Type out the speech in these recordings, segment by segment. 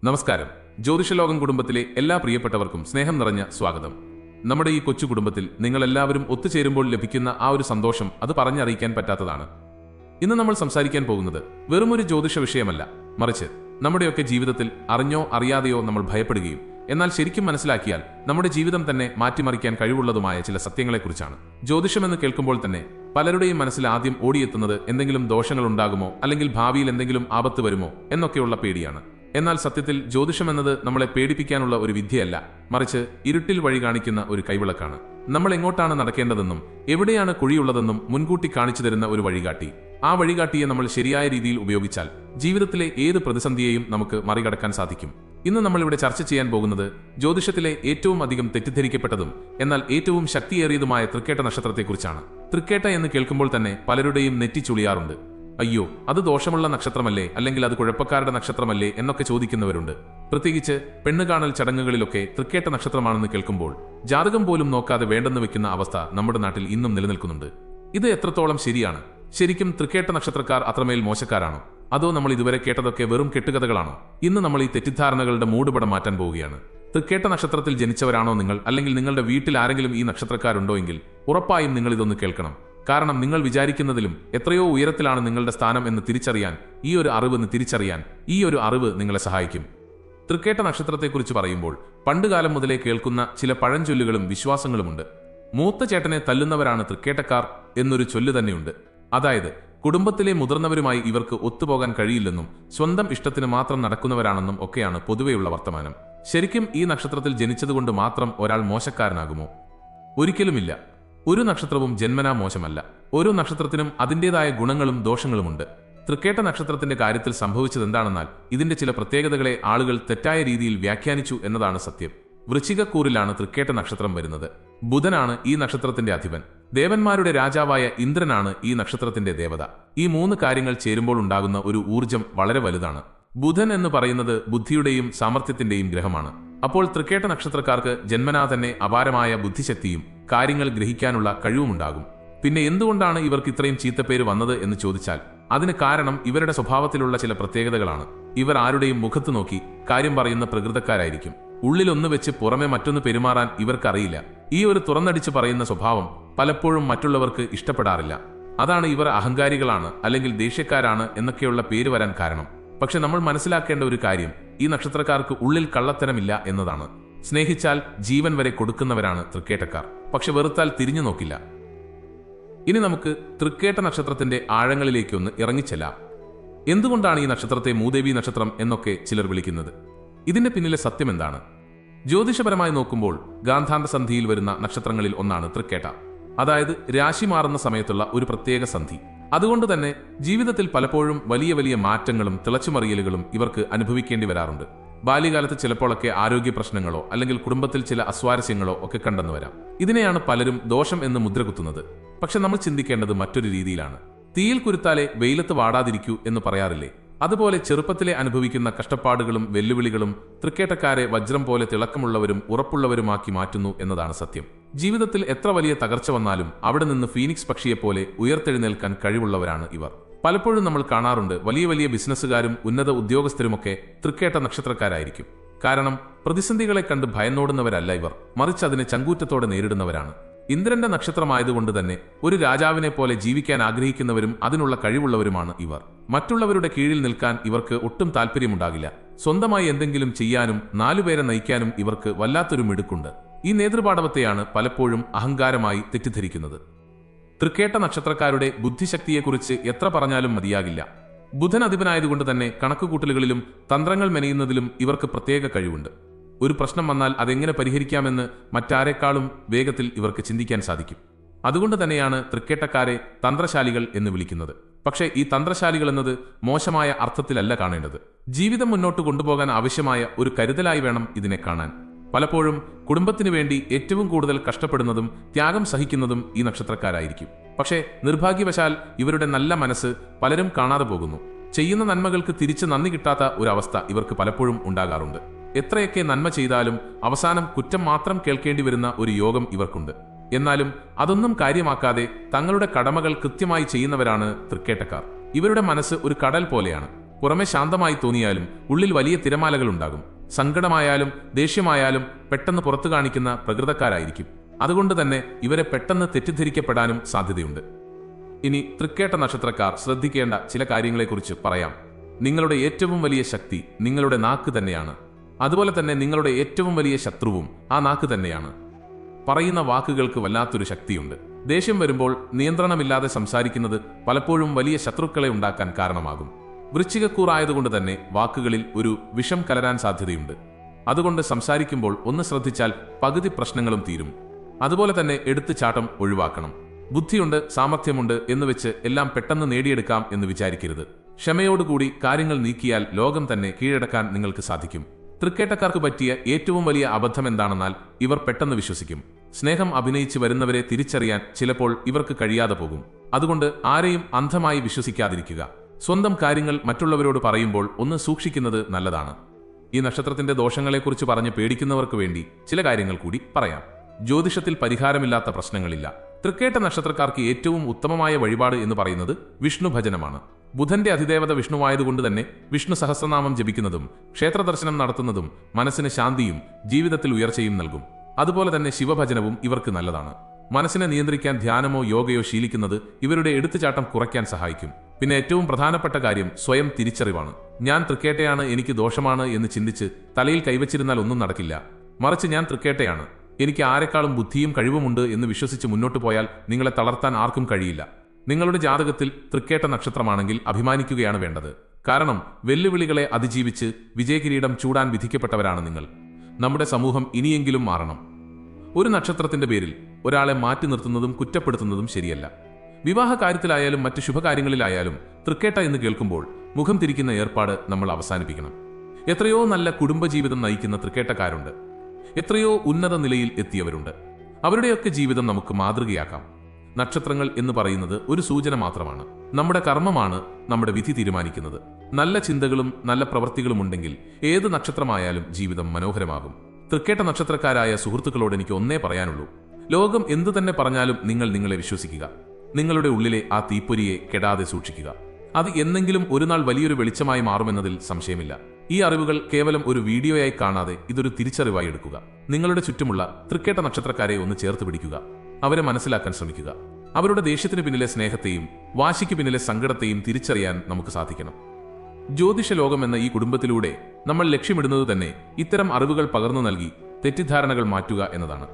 നമസ്കാരം. ജ്യോതിഷലോകം കുടുംബത്തിലെ എല്ലാ പ്രിയപ്പെട്ടവർക്കും സ്നേഹം നിറഞ്ഞ സ്വാഗതം. നമ്മുടെ ഈ കൊച്ചു കുടുംബത്തിൽ നിങ്ങളെല്ലാവരും ഒത്തുചേരുമ്പോൾ ലഭിക്കുന്ന ആ ഒരു സന്തോഷം അത് പറഞ്ഞറിയിക്കാൻ പറ്റാത്തതാണ്. ഇന്ന് നമ്മൾ സംസാരിക്കാൻ പോകുന്നത് വെറുമൊരു ജ്യോതിഷ വിഷയമല്ല, മറിച്ച് നമ്മുടെയൊക്കെ ജീവിതത്തിൽ അറിഞ്ഞോ അറിയാതെയോ നമ്മൾ ഭയപ്പെടുകയും എന്നാൽ ശരിക്കും മനസ്സിലാക്കിയാൽ നമ്മുടെ ജീവിതം തന്നെ മാറ്റിമറിക്കാൻ കഴിവുള്ളതുമായ ചില സത്യങ്ങളെക്കുറിച്ചാണ്. ജ്യോതിഷമെന്ന് കേൾക്കുമ്പോൾ തന്നെ പലരുടെയും മനസ്സിൽ ആദ്യം ഓടിയെത്തുന്നത് എന്തെങ്കിലും ദോഷങ്ങൾ ഉണ്ടാകുമോ, അല്ലെങ്കിൽ ഭാവിയിൽ എന്തെങ്കിലും ആപത്ത് വരുമോ എന്നൊക്കെയുള്ള പേടിയാണ്. എന്നാൽ സത്യത്തിൽ ജ്യോതിഷം എന്നത് നമ്മളെ പേടിപ്പിക്കാനുള്ള ഒരു വിദ്യയല്ല, മറിച്ച് ഇരുട്ടിൽ വഴി കാണിക്കുന്ന ഒരു കൈവിളക്കാണ്. നമ്മൾ എങ്ങോട്ടാണ് നടക്കേണ്ടതെന്നും എവിടെയാണ് കുഴിയുള്ളതെന്നും മുൻകൂട്ടി കാണിച്ചു തരുന്ന ഒരു വഴികാട്ടി. ആ വഴികാട്ടിയെ നമ്മൾ ശരിയായ രീതിയിൽ ഉപയോഗിച്ചാൽ ജീവിതത്തിലെ ഏത് പ്രതിസന്ധിയെയും നമുക്ക് മറികടക്കാൻ സാധിക്കും. ഇന്ന് നമ്മളിവിടെ ചർച്ച ചെയ്യാൻ പോകുന്നത് ജ്യോതിഷത്തിലെ ഏറ്റവും അധികം തെറ്റിദ്ധരിക്കപ്പെട്ടതും എന്നാൽ ഏറ്റവും ശക്തിയേറിയതുമായ തൃക്കേട്ട നക്ഷത്രത്തെക്കുറിച്ചാണ്. തൃക്കേട്ട എന്ന് കേൾക്കുമ്പോൾ തന്നെ പലരുടെയും നെറ്റി ചുളിയാറുണ്ട്. അയ്യോ, അത് ദോഷമുള്ള നക്ഷത്രമല്ലേ, അല്ലെങ്കിൽ അത് കുഴപ്പക്കാരുടെ നക്ഷത്രമല്ലേ എന്നൊക്കെ ചോദിക്കുന്നവരുണ്ട്. പ്രത്യേകിച്ച് പെണ്ണുകാണൽ ചടങ്ങുകളിലൊക്കെ തൃക്കേട്ട നക്ഷത്രമാണെന്ന് കേൾക്കുമ്പോൾ ജാതകം പോലും നോക്കാതെ വേണ്ടെന്ന് വെക്കുന്ന അവസ്ഥ നമ്മുടെ നാട്ടിൽ ഇന്നും നിലനിൽക്കുന്നുണ്ട്. ഇത് എത്രത്തോളം ശരിയാണ്? ശരിക്കും തൃക്കേട്ട നക്ഷത്രക്കാർ അത്രമേൽ മോശക്കാരാണോ, അതോ നമ്മൾ ഇതുവരെ കേട്ടതൊക്കെ വെറും കെട്ടുകഥകളാണോ? ഇന്ന് നമ്മൾ ഈ തെറ്റിദ്ധാരണകളുടെ മൂടുപടം മാറ്റാൻ പോവുകയാണ്. തൃക്കേട്ട നക്ഷത്രത്തിൽ ജനിച്ചവരാണോ നിങ്ങൾ, അല്ലെങ്കിൽ നിങ്ങളുടെ വീട്ടിൽ ആരെങ്കിലും ഈ നക്ഷത്രക്കാരുണ്ടോ എങ്കിൽ ഉറപ്പായും നിങ്ങൾ ഇതൊന്ന് കേൾക്കണം. കാരണം നിങ്ങൾ വിചാരിക്കുന്നതിലും എത്രയോ ഉയരത്തിലാണ് നിങ്ങളുടെ സ്ഥാനം എന്ന് തിരിച്ചറിയാൻ ഈ ഒരു അറിവ് നിങ്ങളെ സഹായിക്കും. തൃക്കേട്ട നക്ഷത്രത്തെക്കുറിച്ച് പറയുമ്പോൾ പണ്ടുകാലം മുതലേ കേൾക്കുന്ന ചില പഴഞ്ചൊല്ലുകളും വിശ്വാസങ്ങളുമുണ്ട്. മൂത്ത ചേട്ടനെ തല്ലുന്നവരാണ് തൃക്കേട്ടക്കാർ എന്നൊരു ചൊല്ലു തന്നെയുണ്ട്. അതായത് കുടുംബത്തിലെ മുതിർന്നവരുമായി ഇവർക്ക് ഒത്തുപോകാൻ കഴിയില്ലെന്നും സ്വന്തം ഇഷ്ടത്തിന് മാത്രം നടക്കുന്നവരാണെന്നും ഒക്കെയാണ് പൊതുവെയുള്ള വർത്തമാനം. ശരിക്കും ഈ നക്ഷത്രത്തിൽ ജനിച്ചതുകൊണ്ട് മാത്രം ഒരാൾ മോശക്കാരനാകുമോ? ഒരിക്കലുമില്ല. ഒരു നക്ഷത്രവും ജന്മനാ മോശമല്ല. ഓരോ നക്ഷത്രത്തിനും അതിൻ്റെതായ ഗുണങ്ങളും ദോഷങ്ങളുമുണ്ട്. തൃക്കേട്ട നക്ഷത്രത്തിന്റെ കാര്യത്തിൽ സംഭവിച്ചതെന്താണെന്നാൽ ഇതിന്റെ ചില പ്രത്യേകതകളെ ആളുകൾ തെറ്റായ രീതിയിൽ വ്യാഖ്യാനിച്ചു എന്നതാണ് സത്യം. വൃശ്ചികക്കൂറിലാണ് തൃക്കേട്ട നക്ഷത്രം വരുന്നത്. ബുധനാണ് ഈ നക്ഷത്രത്തിന്റെ അധിപൻ. ദേവന്മാരുടെ രാജാവായ ഇന്ദ്രനാണ് ഈ നക്ഷത്രത്തിന്റെ ദേവത. ഈ മൂന്ന് കാര്യങ്ങൾ ചേരുമ്പോൾ ഉണ്ടാകുന്ന ഒരു ഊർജം വളരെ വലുതാണ്. ബുധൻ എന്ന് പറയുന്നത് ബുദ്ധിയുടെയും സാമർത്ഥ്യത്തിന്റെയും ഗ്രഹമാണ്. അപ്പോൾ തൃക്കേട്ട നക്ഷത്രക്കാർക്ക് ജന്മനാ തന്നെ അപാരമായ ബുദ്ധിശക്തിയും കാര്യങ്ങൾ ഗ്രഹിക്കാനുള്ള കഴിവുമുണ്ടാകും. പിന്നെ എന്തുകൊണ്ടാണ് ഇവർക്ക് ഇത്രയും ചീത്തപ്പേര് വന്നത് എന്ന് ചോദിച്ചാൽ അതിന് കാരണം ഇവരുടെ സ്വഭാവത്തിലുള്ള ചില പ്രത്യേകതകളാണ്. ഇവർ ആരുടെയും മുഖത്ത് നോക്കി കാര്യം പറയുന്ന പ്രകൃതക്കാരായിരിക്കും. ഉള്ളിലൊന്ന് വെച്ച് പുറമെ മറ്റൊന്ന് പെരുമാറാൻ ഇവർക്കറിയില്ല. ഈ ഒരു തുറന്നടിച്ച് പറയുന്ന സ്വഭാവം പലപ്പോഴും മറ്റുള്ളവർക്ക് ഇഷ്ടപ്പെടാറില്ല. അതാണ് ഇവർ അഹങ്കാരികളാണ് അല്ലെങ്കിൽ ദേഷ്യക്കാരാണ് എന്നൊക്കെയുള്ള പേര് വരാൻ കാരണം. പക്ഷെ നമ്മൾ മനസ്സിലാക്കേണ്ട ഒരു കാര്യം, ഈ നക്ഷത്രക്കാർക്ക് ഉള്ളിൽ കള്ളത്തരമില്ല എന്നതാണ്. സ്നേഹിച്ചാൽ ജീവൻ വരെ കൊടുക്കുന്നവരാണ് തൃക്കേട്ടക്കാർ. പക്ഷെ വെറുത്താൽ തിരിഞ്ഞു നോക്കില്ല. ഇനി നമുക്ക് തൃക്കേട്ട നക്ഷത്രത്തിന്റെ ആഴങ്ങളിലേക്കൊന്ന് ഇറങ്ങിച്ചെല്ലാം. എന്തുകൊണ്ടാണ് ഈ നക്ഷത്രത്തെ മൂദേവി നക്ഷത്രം എന്നൊക്കെ ചിലർ വിളിക്കുന്നത്? ഇതിന്റെ പിന്നിലെ സത്യം എന്താണ്? ജ്യോതിഷപരമായി നോക്കുമ്പോൾ ഗാന്ധാന്ത സന്ധിയിൽ വരുന്ന നക്ഷത്രങ്ങളിൽ ഒന്നാണ് തൃക്കേട്ട. അതായത് രാശി മാറുന്ന സമയത്തുള്ള ഒരു പ്രത്യേക സന്ധി. അതുകൊണ്ട് തന്നെ ജീവിതത്തിൽ പലപ്പോഴും വലിയ വലിയ മാറ്റങ്ങളും തിളച്ചുമറിയലുകളും ഇവർക്ക് അനുഭവിക്കേണ്ടി വരാറുണ്ട്. ബാല്യകാലത്ത് ചിലപ്പോഴൊക്കെ ആരോഗ്യ പ്രശ്നങ്ങളോ അല്ലെങ്കിൽ കുടുംബത്തിൽ ചില അസ്വാരസ്യങ്ങളോ ഒക്കെ കണ്ടെന്നു വരാം. ഇതിനെയാണ് പലരും ദോഷം എന്ന് മുദ്രകുത്തുന്നത്. പക്ഷെ നമ്മൾ ചിന്തിക്കേണ്ടത് മറ്റൊരു രീതിയിലാണ്. തീയിൽ കുരുത്താലെ വെയിലത്ത് വാടാതിരിക്കൂ എന്ന് പറയാറില്ലേ? അതുപോലെ ചെറുപ്പത്തിലെ അനുഭവിക്കുന്ന കഷ്ടപ്പാടുകളും വെല്ലുവിളികളും തൃക്കേട്ടക്കാരെ വജ്രം പോലെ തിളക്കമുള്ളവരും ഉറപ്പുള്ളവരുമാക്കി മാറ്റുന്നു എന്നതാണ് സത്യം. ജീവിതത്തിൽ എത്ര വലിയ തകർച്ച വന്നാലും അവിടെ നിന്ന് ഫീനിക്സ് പക്ഷിയെപ്പോലെ ഉയർത്തെഴുന്നേൽക്കാൻ കഴിവുള്ളവരാണ് ഇവർ. പലപ്പോഴും നമ്മൾ കാണാറുണ്ട്, വലിയ വലിയ ബിസിനസ്സുകാരും ഉന്നത ഉദ്യോഗസ്ഥരുമൊക്കെ തൃക്കേട്ട നക്ഷത്രക്കാരായിരിക്കും. കാരണം പ്രതിസന്ധികളെ കണ്ട് ഭയന്നോടുന്നവരല്ല ഇവർ, മറിച്ച് അതിനെ ചങ്കൂറ്റത്തോടെ നേരിടുന്നവരാണ്. ഇന്ദ്രന്റെ നക്ഷത്രമായതുകൊണ്ട് തന്നെ ഒരു രാജാവിനെ പോലെ ജീവിക്കാൻ ആഗ്രഹിക്കുന്നവരും അതിനുള്ള കഴിവുള്ളവരുമാണ് ഇവർ. മറ്റുള്ളവരുടെ കീഴിൽ നിൽക്കാൻ ഇവർക്ക് ഒട്ടും താല്പര്യമുണ്ടാകില്ല. സ്വന്തമായി എന്തെങ്കിലും ചെയ്യാനും 4 പേരെ നയിക്കാനും ഇവർക്ക് വല്ലാത്തൊരു മിടുക്കുണ്ട്. ഈ നേതൃപാടവത്തെയാണ് പലപ്പോഴും അഹങ്കാരമായി തെറ്റിദ്ധരിക്കുന്നത്. തൃക്കേട്ട നക്ഷത്രക്കാരുടെ ബുദ്ധിശക്തിയെക്കുറിച്ച് എത്ര പറഞ്ഞാലും മതിയാകില്ല. ബുധൻ അധിപനായതുകൊണ്ട് തന്നെ കണക്കുകൂട്ടലുകളിലും തന്ത്രങ്ങൾ മെനയുന്നതിലും ഇവർക്ക് പ്രത്യേക കഴിവുണ്ട്. ഒരു പ്രശ്നം വന്നാൽ അതെങ്ങനെ പരിഹരിക്കാമെന്ന് മറ്റാരെക്കാളും വേഗത്തിൽ ഇവർക്ക് ചിന്തിക്കാൻ സാധിക്കും. അതുകൊണ്ട് തന്നെയാണ് തൃക്കേട്ടക്കാരെ തന്ത്രശാലികൾ എന്ന് വിളിക്കുന്നത്. പക്ഷേ ഈ തന്ത്രശാലികൾ എന്നത് മോശമായ അർത്ഥത്തിലല്ല കാണേണ്ടത്. ജീവിതം മുന്നോട്ട് കൊണ്ടുപോകാൻ ആവശ്യമായ ഒരു കരുതലായി വേണം ഇതിനെ കാണാൻ. പലപ്പോഴും കുടുംബത്തിനു വേണ്ടി ഏറ്റവും കൂടുതൽ കഷ്ടപ്പെടുന്നതും ത്യാഗം സഹിക്കുന്നതും ഈ നക്ഷത്രക്കാരായിരിക്കും. പക്ഷേ നിർഭാഗ്യവശാൽ ഇവരുടെ നല്ല മനസ്സ് പലരും കാണാതെ പോകുന്നു. ചെയ്യുന്ന നന്മകൾക്ക് തിരിച്ച് നന്ദി കിട്ടാത്ത ഒരു അവസ്ഥ ഇവർക്ക് പലപ്പോഴും ഉണ്ടാകാറുണ്ട്. എത്രയൊക്കെ നന്മ ചെയ്താലും അവസാനം കുറ്റം മാത്രം കേൾക്കേണ്ടി വരുന്ന ഒരു യോഗം ഇവർക്കുണ്ട്. എന്നാലും അതൊന്നും കാര്യമാക്കാതെ തങ്ങളുടെ കടമകൾ കൃത്യമായി ചെയ്യുന്നവരാണ് തൃക്കേട്ടക്കാർ. ഇവരുടെ മനസ്സ് ഒരു കടൽ പോലെയാണ്. പുറമെ ശാന്തമായി തോന്നിയാലും ഉള്ളിൽ വലിയ തിരമാലകൾ ഉണ്ടാകും. സങ്കടമായാലും ദേഷ്യമായാലും പെട്ടെന്ന് പുറത്തു കാണിക്കുന്ന പ്രകൃതക്കാരായിരിക്കും. അതുകൊണ്ട് തന്നെ ഇവരെ പെട്ടെന്ന് തെറ്റിദ്ധരിക്കപ്പെടാനും സാധ്യതയുണ്ട്. ഇനി തൃക്കേട്ട നക്ഷത്രക്കാർ ശ്രദ്ധിക്കേണ്ട ചില കാര്യങ്ങളെക്കുറിച്ച് പറയാം. നിങ്ങളുടെ ഏറ്റവും വലിയ ശക്തി നിങ്ങളുടെ നാക്ക് തന്നെയാണ്. അതുപോലെ തന്നെ നിങ്ങളുടെ ഏറ്റവും വലിയ ശത്രുവും ആ നാക്ക് തന്നെയാണ്. പറയുന്ന വാക്കുകൾക്ക് വല്ലാത്തൊരു ശക്തിയുണ്ട്. ദേഷ്യം വരുമ്പോൾ നിയന്ത്രണമില്ലാതെ സംസാരിക്കുന്നത് പലപ്പോഴും വലിയ ശത്രുക്കളെ ഉണ്ടാക്കാൻ കാരണമാകും. വൃശ്ചികക്കൂറായതുകൊണ്ട് തന്നെ വാക്കുകളിൽ ഒരു വിഷം കലരാൻ സാധ്യതയുണ്ട്. അതുകൊണ്ട് സംസാരിക്കുമ്പോൾ ഒന്ന് ശ്രദ്ധിച്ചാൽ പകുതി പ്രശ്നങ്ങളും തീരും. അതുപോലെ തന്നെ എടുത്തുചാട്ടം ഒഴിവാക്കണം. ബുദ്ധിയുണ്ട്, സാമർഥ്യമുണ്ട് എന്ന് വെച്ച് എല്ലാം പെട്ടെന്ന് നേടിയെടുക്കാം എന്ന് വിചാരിക്കരുത്. ക്ഷമയോടുകൂടി കാര്യങ്ങൾ നീക്കിയാൽ ലോകം തന്നെ കീഴടക്കാൻ നിങ്ങൾക്ക് സാധിക്കും. തൃക്കേട്ടക്കാർക്ക് പറ്റിയ ഏറ്റവും വലിയ അബദ്ധം എന്താണെന്നാൽ ഇവർ പെട്ടെന്ന് വിശ്വസിക്കും. സ്നേഹം അഭിനയിച്ച് വരുന്നവരെ തിരിച്ചറിയാൻ ചിലപ്പോൾ ഇവർക്ക് കഴിയാതെ പോകും. അതുകൊണ്ട് ആരെയും അന്ധമായി വിശ്വസിക്കാതിരിക്കുക. സ്വന്തം കാര്യങ്ങൾ മറ്റുള്ളവരോട് പറയുമ്പോൾ ഒന്ന് സൂക്ഷിക്കുന്നത് നല്ലതാണ്. ഈ നക്ഷത്രത്തിന്റെ ദോഷങ്ങളെക്കുറിച്ച് പറഞ്ഞ് പേടിക്കുന്നവർക്ക് വേണ്ടി ചില കാര്യങ്ങൾ കൂടി പറയാം. ജ്യോതിഷത്തിൽ പരിഹാരമില്ലാത്ത പ്രശ്നങ്ങളില്ല. തൃക്കേട്ട നക്ഷത്രക്കാർക്ക് ഏറ്റവും ഉത്തമമായ വഴിപാട് എന്ന് പറയുന്നത് വിഷ്ണു ഭജനമാണ്. ബുധന്റെ അതിദേവത വിഷ്ണുവായതുകൊണ്ട് തന്നെ വിഷ്ണു സഹസ്രനാമം ജപിക്കുന്നതും ക്ഷേത്രദർശനം നടത്തുന്നതും മനസ്സിന് ശാന്തിയും ജീവിതത്തിൽ ഉയർച്ചയും നൽകും. അതുപോലെ തന്നെ ശിവഭജനവും ഇവർക്ക് നല്ലതാണ്. മനസ്സിനെ നിയന്ത്രിക്കാൻ ധ്യാനമോ യോഗയോ ശീലിക്കുന്നത് ഇവരുടെ എടുത്തുചാട്ടം കുറയ്ക്കാൻ സഹായിക്കും. പിന്നെ ഏറ്റവും പ്രധാനപ്പെട്ട കാര്യം സ്വയം തിരിച്ചറിവാണ്. ഞാൻ തൃക്കേട്ടയാണ്, എനിക്ക് ദോഷമാണ് എന്ന് ചിന്തിച്ച് തലയിൽ കൈവച്ചിരുന്നാൽ ഒന്നും നടക്കില്ല. മറിച്ച് ഞാൻ തൃക്കേട്ടയാണ്, എനിക്ക് ആരെക്കാളും ബുദ്ധിയും കഴിവുമുണ്ട് എന്ന് വിശ്വസിച്ച് മുന്നോട്ട് പോയാൽ നിങ്ങളെ തളർത്താൻ ആർക്കും കഴിയില്ല. നിങ്ങളുടെ ജാതകത്തിൽ തൃക്കേട്ട നക്ഷത്രമാണെങ്കിൽ അഭിമാനിക്കുകയാണ് വേണ്ടത്. കാരണം വെല്ലുവിളികളെ അതിജീവിച്ച് വിജയകിരീടം ചൂടാൻ വിധിക്കപ്പെട്ടവരാണ് നിങ്ങൾ. നമ്മുടെ സമൂഹം ഇനിയെങ്കിലും മാറണം. ഒരു നക്ഷത്രത്തിന്റെ പേരിൽ ഒരാളെ മാറ്റി നിർത്തുന്നതും കുറ്റപ്പെടുത്തുന്നതും ശരിയല്ല. വിവാഹ കാര്യത്തിലായാലും മറ്റ് ശുഭകാര്യങ്ങളിലായാലും തൃക്കേട്ട എന്ന് കേൾക്കുമ്പോൾ മുഖം തിരിക്കുന്ന ഏർപ്പാട് നമ്മൾ അവസാനിപ്പിക്കണം. എത്രയോ നല്ല കുടുംബജീവിതം നയിക്കുന്ന തൃക്കേട്ടക്കാരുണ്ട്. എത്രയോ ഉന്നത നിലയിൽ എത്തിയവരുണ്ട്. അവരുടെയൊക്കെ ജീവിതം നമുക്ക് മാതൃകയാക്കാം. നക്ഷത്രങ്ങൾ എന്ന് പറയുന്നത് ഒരു സൂചന മാത്രമാണ്. നമ്മുടെ കർമ്മമാണ് നമ്മുടെ വിധി തീരുമാനിക്കുന്നത്. നല്ല ചിന്തകളും നല്ല പ്രവൃത്തികളും ഉണ്ടെങ്കിൽ ഏത് നക്ഷത്രമായാലും ജീവിതം മനോഹരമാകും. തൃക്കേട്ട നക്ഷത്രക്കാരായ സുഹൃത്തുക്കളോട് എനിക്ക് ഒന്നേ പറയാനുള്ളൂ. ലോകം എന്തു തന്നെ പറഞ്ഞാലും നിങ്ങൾ നിങ്ങളെ വിശ്വസിക്കുക. നിങ്ങളുടെ ഉള്ളിലെ ആ തീപ്പൊരിയെ കെടാതെ സൂക്ഷിക്കുക. അത് എന്നെങ്കിലും ഒരു നാൾ വലിയൊരു വെളിച്ചമായി മാറുമെന്നതിൽ സംശയമില്ല. ഈ അറിവുകൾ കേവലം ഒരു വീഡിയോയായി കാണാതെ ഇതൊരു തിരിച്ചറിവായി എടുക്കുക. നിങ്ങളുടെ ചുറ്റുമുള്ള തൃക്കേട്ട നക്ഷത്രക്കാരെ ഒന്ന് ചേർത്ത് പിടിക്കുക. അവരെ മനസ്സിലാക്കാൻ ശ്രമിക്കുക. അവരുടെ ദേഷ്യത്തിന് പിന്നിലെ സ്നേഹത്തെയും വാശിക്ക് പിന്നിലെ സങ്കടത്തെയും തിരിച്ചറിയാൻ നമുക്ക് സാധിക്കണം. ജ്യോതിഷ ലോകം എന്ന ഈ കുടുംബത്തിലൂടെ നമ്മൾ ലക്ഷ്യമിടുന്നത് തന്നെ ഇത്തരം അറിവുകൾ പകർന്നു നൽകി തെറ്റിദ്ധാരണകൾ മാറ്റുക എന്നതാണ്.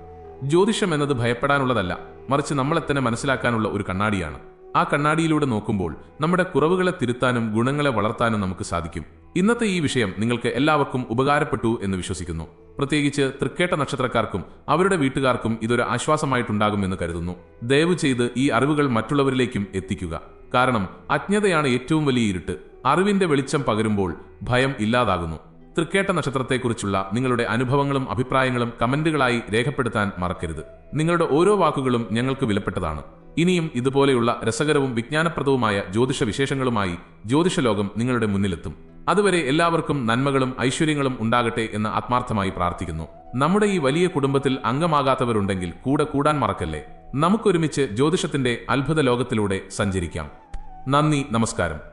ജ്യോതിഷം എന്നത് ഭയപ്പെടാനുള്ളതല്ല, മറിച്ച് നമ്മളെ തന്നെ മനസ്സിലാക്കാനുള്ള ഒരു കണ്ണാടിയാണ്. ആ കണ്ണാടിയിലൂടെ നോക്കുമ്പോൾ നമ്മുടെ കുറവുകളെ തിരുത്താനും ഗുണങ്ങളെ വളർത്താനും നമുക്ക് സാധിക്കും. ഇന്നത്തെ ഈ വിഷയം നിങ്ങൾക്ക് എല്ലാവർക്കും ഉപകാരപ്പെട്ടു എന്ന് വിശ്വസിക്കുന്നു. പ്രത്യേകിച്ച് തൃക്കേട്ട നക്ഷത്രക്കാർക്കും അവരുടെ വീട്ടുകാർക്കും ഇതൊരു ആശ്വാസമായിട്ടുണ്ടാകുമെന്ന് കരുതുന്നു. ദയവ് ചെയ്ത് ഈ അറിവുകൾ മറ്റുള്ളവരിലേക്കും എത്തിക്കുക. കാരണം അജ്ഞതയാണ് ഏറ്റവും വലിയ ഇരുട്ട്. അറിവിന്റെ വെളിച്ചം പകരുമ്പോൾ ഭയം ഇല്ലാതാകുന്നു. തൃക്കേട്ട നക്ഷത്രത്തെക്കുറിച്ചുള്ള നിങ്ങളുടെ അനുഭവങ്ങളും അഭിപ്രായങ്ങളും കമന്റുകളായി രേഖപ്പെടുത്താൻ മറക്കരുത്. നിങ്ങളുടെ ഓരോ വാക്കുകളും ഞങ്ങൾക്ക് വിലപ്പെട്ടതാണ്. ഇനിയും ഇതുപോലെയുള്ള രസകരവും വിജ്ഞാനപ്രദവുമായ ജ്യോതിഷ വിശേഷങ്ങളുമായി ജ്യോതിഷ ലോകം നിങ്ങളുടെ മുന്നിലെത്തും. അതുവരെ എല്ലാവർക്കും നന്മകളും ഐശ്വര്യങ്ങളും ഉണ്ടാകട്ടെ എന്ന് ആത്മാർത്ഥമായി പ്രാർത്ഥിക്കുന്നു. നമ്മുടെ ഈ വലിയ കുടുംബത്തിൽ അംഗമാകാത്തവരുണ്ടെങ്കിൽ കൂടെ കൂടാൻ മറക്കല്ലേ. നമുക്കൊരുമിച്ച് ജ്യോതിഷത്തിന്റെ അത്ഭുത ലോകത്തിലൂടെ സഞ്ചരിക്കാം. നന്ദി, നമസ്കാരം.